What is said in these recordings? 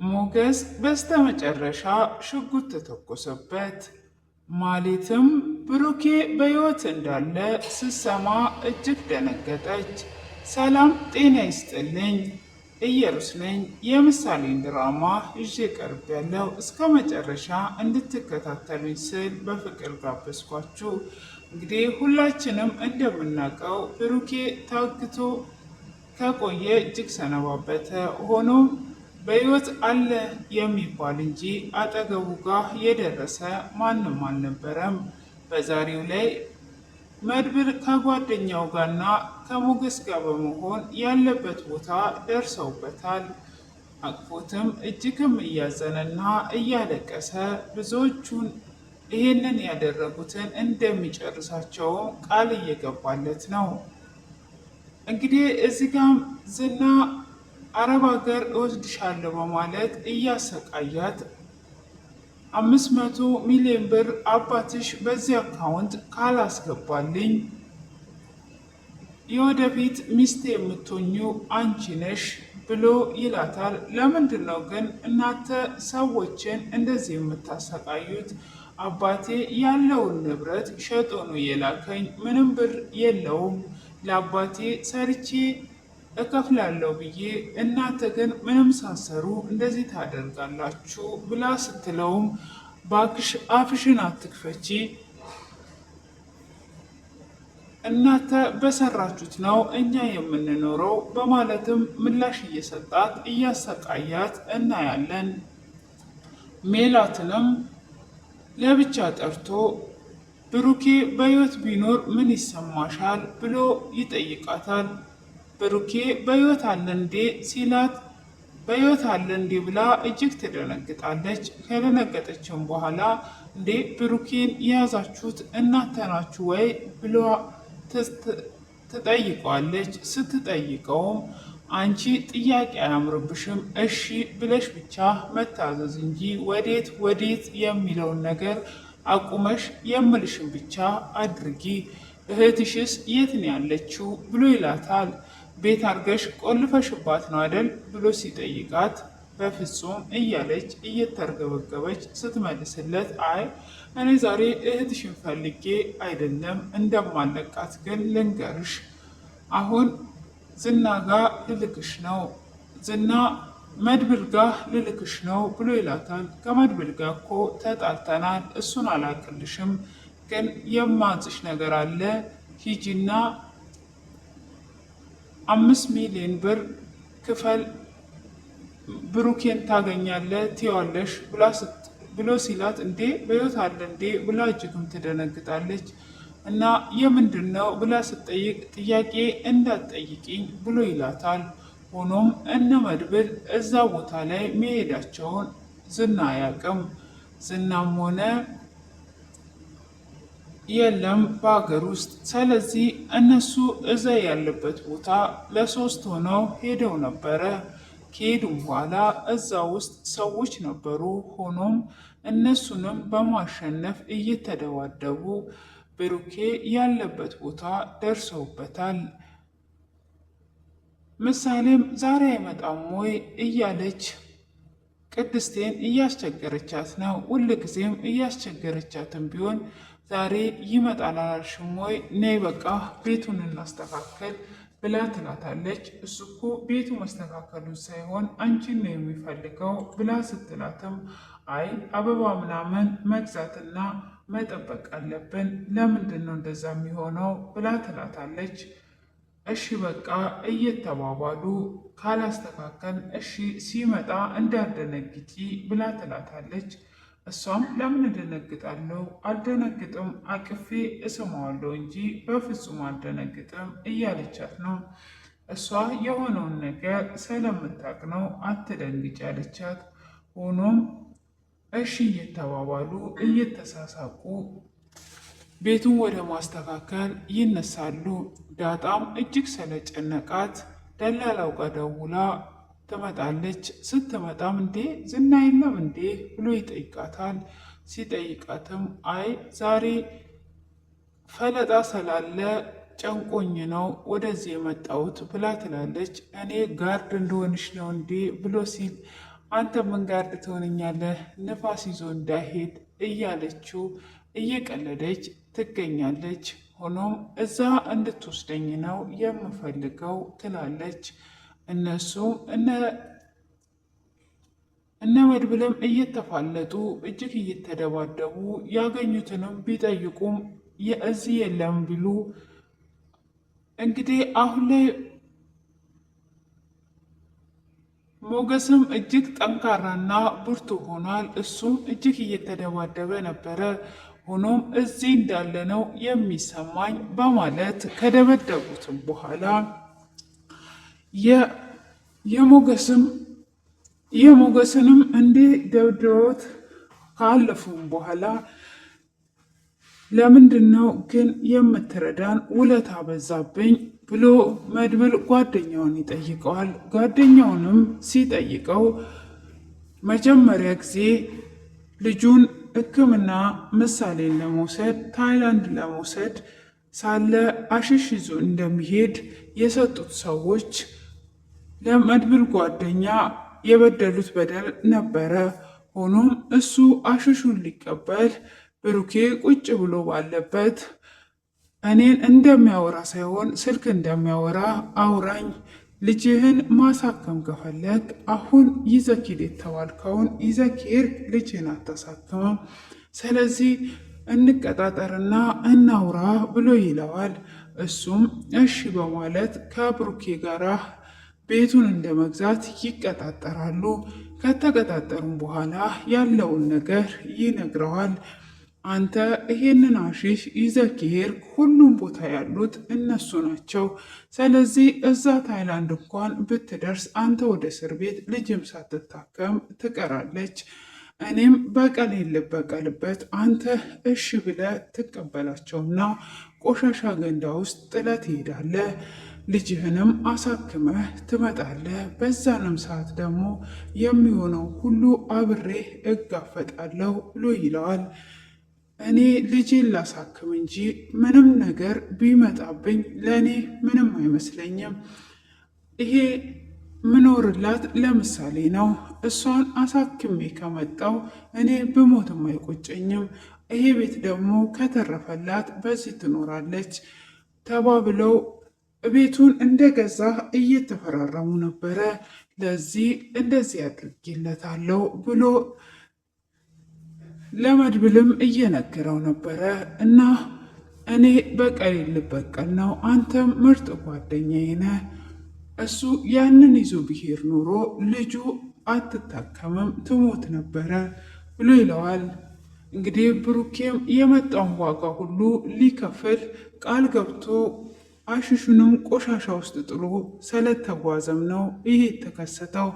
ሞገስ በስተመጨረሻ ሽጉጥ ተተኮሰበት። ማሌትም ብሩኬ በሕይወት እንዳለ ስትሰማ እጅግ ደነገጠች። ሰላም ጤና ይስጥልኝ፣ ኢየሩስ ነኝ። የምሳሌን ድራማ ይዤ ቀርቤያለሁ። እስከ መጨረሻ እንድትከታተሉኝ ስል በፍቅር ጋበዝኳችሁ። እንግዲህ ሁላችንም እንደምናውቀው ብሩኬ ታግቶ ከቆየ እጅግ ሰነባበተ። ሆኖም በሕይወት አለ የሚባል እንጂ አጠገቡ ጋር የደረሰ ማንም አልነበረም። በዛሬው ላይ መድብል ከጓደኛው ጋርና ከሞገስ ጋር በመሆን ያለበት ቦታ ደርሰውበታል። አቅፎትም እጅግም እያዘነና እያለቀሰ ብዙዎቹን ይህንን ያደረጉትን እንደሚጨርሳቸው ቃል እየገባለት ነው። እንግዲህ እዚህ ጋም ዝና አረብ ሀገር እወስድሻለሁ በማለት እያሰቃያት 500 ሚሊዮን ብር አባትሽ በዚህ አካውንት ካላስገባልኝ የወደፊት ሚስት የምትሆኙ አንቺ ነሽ ብሎ ይላታል። ለምንድን ነው ግን እናንተ ሰዎችን እንደዚህ የምታሰቃዩት? አባቴ ያለውን ንብረት ሸጦ ነው የላከኝ፣ ምንም ብር የለውም። ለአባቴ ሰርቼ እከፍላለሁ ብዬ እናንተ ግን ምንም ሳሰሩ እንደዚህ ታደርጋላችሁ ብላ ስትለውም ባክሽ አፍሽን አትክፈቺ፣ እናንተ በሰራችሁት ነው እኛ የምንኖረው በማለትም ምላሽ እየሰጣት እያሰቃያት እናያለን። ሜላትንም ለብቻ ጠርቶ ብሩኬ በሕይወት ቢኖር ምን ይሰማሻል ብሎ ይጠይቃታል። ብሩኬ በሕይወት አለ እንዴ ሲላት በሕይወት አለ እንዴ ብላ እጅግ ትደነግጣለች። ከደነገጠችም በኋላ እንዴ ብሩኬን የያዛችሁት እናንተ ናችሁ ወይ ብሎ ትጠይቀዋለች። ስትጠይቀውም አንቺ ጥያቄ አያምርብሽም፣ እሺ ብለሽ ብቻ መታዘዝ እንጂ ወዴት ወዴት የሚለውን ነገር አቁመሽ የምልሽን ብቻ አድርጊ፣ እህትሽስ የት ነው ያለችው ብሎ ይላታል። ቤት አርገሽ ቆልፈሽባት ነው አይደል ብሎ ሲጠይቃት በፍጹም እያለች እየተርገበገበች ስትመልስለት አይ እኔ ዛሬ እህትሽን ፈልጌ አይደለም እንደማለቃት ግን ልንገርሽ፣ አሁን ዝና ጋ ልልክሽ ነው፣ ዝና መድብል ጋ ልልክሽ ነው ብሎ ይላታል። ከመድብል ጋ እኮ ተጣልተናል፣ እሱን አላቅልሽም፣ ግን የማዝሽ ነገር አለ፣ ሂጂና 5 ሚሊዮን ብር ክፈል፣ ብሩኬን ታገኛለ ትይዋለሽ ብሎ ሲላት እንዴ በሕይወት አለ እንዴ ብላ እጅግም ትደነግጣለች። እና የምንድን ነው ብላ ስትጠይቅ ጥያቄ እንዳትጠይቂኝ ብሎ ይላታል። ሆኖም እነ መድብል እዛ ቦታ ላይ መሄዳቸውን ዝና አያውቅም። ዝናም ሆነ የለም በሀገር ውስጥ። ስለዚህ እነሱ እዛ ያለበት ቦታ ለ3 ሆነው ሄደው ነበረ። ከሄዱም በኋላ እዛ ውስጥ ሰዎች ነበሩ። ሆኖም እነሱንም በማሸነፍ እየተደባደቡ ብሩኬ ያለበት ቦታ ደርሰውበታል። ምሳሌም ዛሬ አይመጣም ወይ እያለች ቅድስቴን እያስቸገረቻት ነው። ሁልጊዜም እያስቸገረቻትም ቢሆን ዛሬ ይመጣል አላልሽም ወይ? ነይ በቃ ቤቱን እናስተካከል ብላ ትላታለች። እሱ እኮ ቤቱ መስተካከሉን ሳይሆን አንቺን ነው የሚፈልገው ብላ ስትላትም አይ አበባ ምናምን መግዛትና መጠበቅ አለብን፣ ለምንድን ነው እንደዛ የሚሆነው ብላ ትላታለች። እሺ በቃ እየተባባሉ ካላስተካከል እሺ ሲመጣ እንዳደነግጪ ብላ ትላታለች። እሷም ለምን እደነግጣለሁ? አልደነግጥም፣ አቅፌ እስመዋለሁ እንጂ በፍጹም አልደነግጥም እያለቻት ነው። እሷ የሆነውን ነገር ስለምታቅ ነው አትደንግጭ ያለቻት። ሆኖም እሺ እየተባባሉ እየተሳሳቁ ቤቱን ወደ ማስተካከል ይነሳሉ። ዳጣም እጅግ ስለጨነቃት ደላላው ጋር ደውላ ትመጣለች። ስትመጣም እንዴ ዝና የለም እንዴ ብሎ ይጠይቃታል። ሲጠይቃትም አይ ዛሬ ፈለጣ ስላለ ጨንቆኝ ነው ወደዚህ የመጣሁት ብላ ትላለች። እኔ ጋርድ እንደሆንሽ ነው እንዴ ብሎ ሲል አንተ ምን ጋር ትሆነኛለህ ንፋስ ይዞ እንዳይሄድ እያለችው እየቀለደች ትገኛለች። ሆኖም እዛ እንድትወስደኝ ነው የምፈልገው ትላለች። እነሱም እነ መድብልም እየተፋለጡ እጅግ እየተደባደቡ ያገኙትንም ቢጠይቁም እዚህ የለም ቢሉ እንግዲህ አሁን ላይ ሞገስም እጅግ ጠንካራና ብርቱ ሆኗል። እሱም እጅግ እየተደባደበ ነበረ። ሆኖም እዚህ እንዳለ ነው የሚሰማኝ በማለት ከደበደቡትም በኋላ የሞገስንም እንዲህ ደብድበውት ካለፉም በኋላ ለምንድን ነው ግን የምትረዳን? ውለታ በዛብኝ ብሎ መድብል ጓደኛውን ይጠይቀዋል። ጓደኛውንም ሲጠይቀው መጀመሪያ ጊዜ ልጁን ሕክምና ምሳሌን ለመውሰድ ታይላንድ ለመውሰድ ሳለ አሽሽ ይዞ እንደሚሄድ የሰጡት ሰዎች ለመድብል ጓደኛ የበደሉት በደል ነበረ። ሆኖም እሱ አሽሹን ሊቀበል ብሩኬ ቁጭ ብሎ ባለበት እኔን እንደሚያወራ ሳይሆን ስልክ እንደሚያወራ አውራኝ፣ ልጅህን ማሳከም ከፈለግ አሁን ይዘኪድ የተባልከውን ይዘኪር ልጅህን አታሳክምም፣ ስለዚህ እንቀጣጠርና እናውራ ብሎ ይለዋል። እሱም እሺ በማለት ከብሩኬ ጋር ቤቱን እንደ መግዛት ይቀጣጠራሉ። ከተቀጣጠሩም በኋላ ያለውን ነገር ይነግረዋል። አንተ ይሄንን አሺሽ ይዘህ ከሄድክ ሁሉም ቦታ ያሉት እነሱ ናቸው። ስለዚህ እዛ ታይላንድ እንኳን ብትደርስ አንተ ወደ እስር ቤት ልጅም ሳትታከም ትቀራለች። እኔም በቀሌን ልበቀልበት፣ አንተ እሺ ብለህ ትቀበላቸውና ቆሻሻ ገንዳ ውስጥ ጥለህ ትሄዳለህ። ልጅህንም አሳክመህ ትመጣለህ። በዛንም ሰዓት ደግሞ የሚሆነው ሁሉ አብሬ እጋፈጣለሁ ብሎ ይለዋል። እኔ ልጄን ላሳክም እንጂ ምንም ነገር ቢመጣብኝ ለእኔ ምንም አይመስለኝም። ይሄ ምኖርላት ለምሳሌ ነው። እሷን አሳክሜ ከመጣው እኔ ብሞትም አይቆጨኝም። ይሄ ቤት ደግሞ ከተረፈላት በዚህ ትኖራለች ተባብለው ቤቱን እንደገዛ እየተፈራረሙ ነበረ። ለዚህ እንደዚህ አድርጌለታለሁ ብሎ ለመድብልም እየነገረው ነበረ። እና እኔ በቀል ልበቀል ነው፣ አንተም ምርጥ ጓደኛዬ ነህ። እሱ ያንን ይዞ ብሄር ኑሮ ልጁ አትታከምም ትሞት ነበረ ብሎ ይለዋል። እንግዲህ ብሩኬም የመጣውን ዋጋ ሁሉ ሊከፍል ቃል ገብቶ አሽሹንም ቆሻሻ ውስጥ ጥሎ ስለተጓዘም ነው ይሄ የተከሰተው።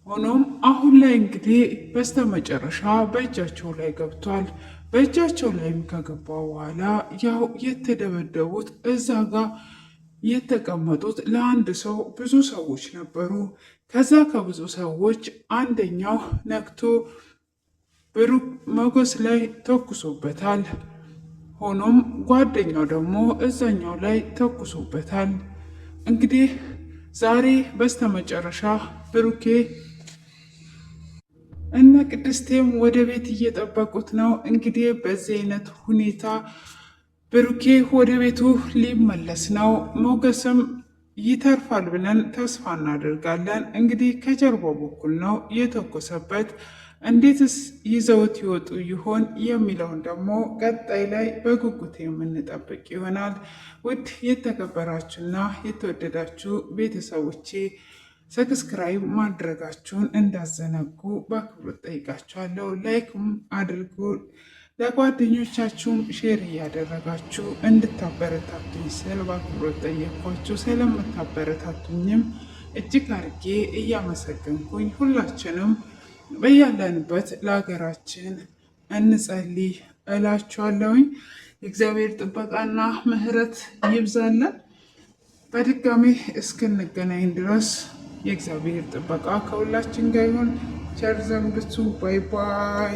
ሆኖም አሁን ላይ እንግዲህ በስተመጨረሻ በእጃቸው ላይ ገብቷል። በእጃቸው ላይም ከገባ በኋላ ያው የተደበደቡት እዛ ጋር የተቀመጡት ለአንድ ሰው ብዙ ሰዎች ነበሩ። ከዛ ከብዙ ሰዎች አንደኛው ነክቶ ብሩክ ሞገስ ላይ ተኩሶበታል። ሆኖም ጓደኛው ደግሞ እዛኛው ላይ ተኩሶበታል። እንግዲህ ዛሬ በስተመጨረሻ ብሩኬ እነ ቅድስቴም ወደ ቤት እየጠበቁት ነው። እንግዲህ በዚህ አይነት ሁኔታ ብሩኬ ወደ ቤቱ ሊመለስ ነው። ሞገስም ይተርፋል ብለን ተስፋ እናደርጋለን። እንግዲህ ከጀርባው በኩል ነው የተኮሰበት። እንዴትስ ይዘውት ይወጡ ይሆን የሚለውን ደግሞ ቀጣይ ላይ በጉጉት የምንጠብቅ ይሆናል። ውድ የተከበራችሁና የተወደዳችሁ ቤተሰቦቼ ሰብስክራይብ ማድረጋችሁን እንዳዘነጉ በአክብሮት ጠይቃችኋለሁ። ላይክም አድርጉ፣ ለጓደኞቻችሁም ሼር እያደረጋችሁ እንድታበረታቱኝ ስል በአክብሮት ጠየኳችሁ። ስለምታበረታቱኝም እጅግ አድርጌ እያመሰገንኩኝ ሁላችንም በያለንበት ለሀገራችን እንጸልይ እላችኋለሁኝ። የእግዚአብሔር ጥበቃና ምሕረት ይብዛለን። በድጋሚ እስክንገናኝ ድረስ የእግዚአብሔር ጥበቃ ከሁላችን ጋር ይሁን። ቸር ሰንብቱ። ባይ ባይ።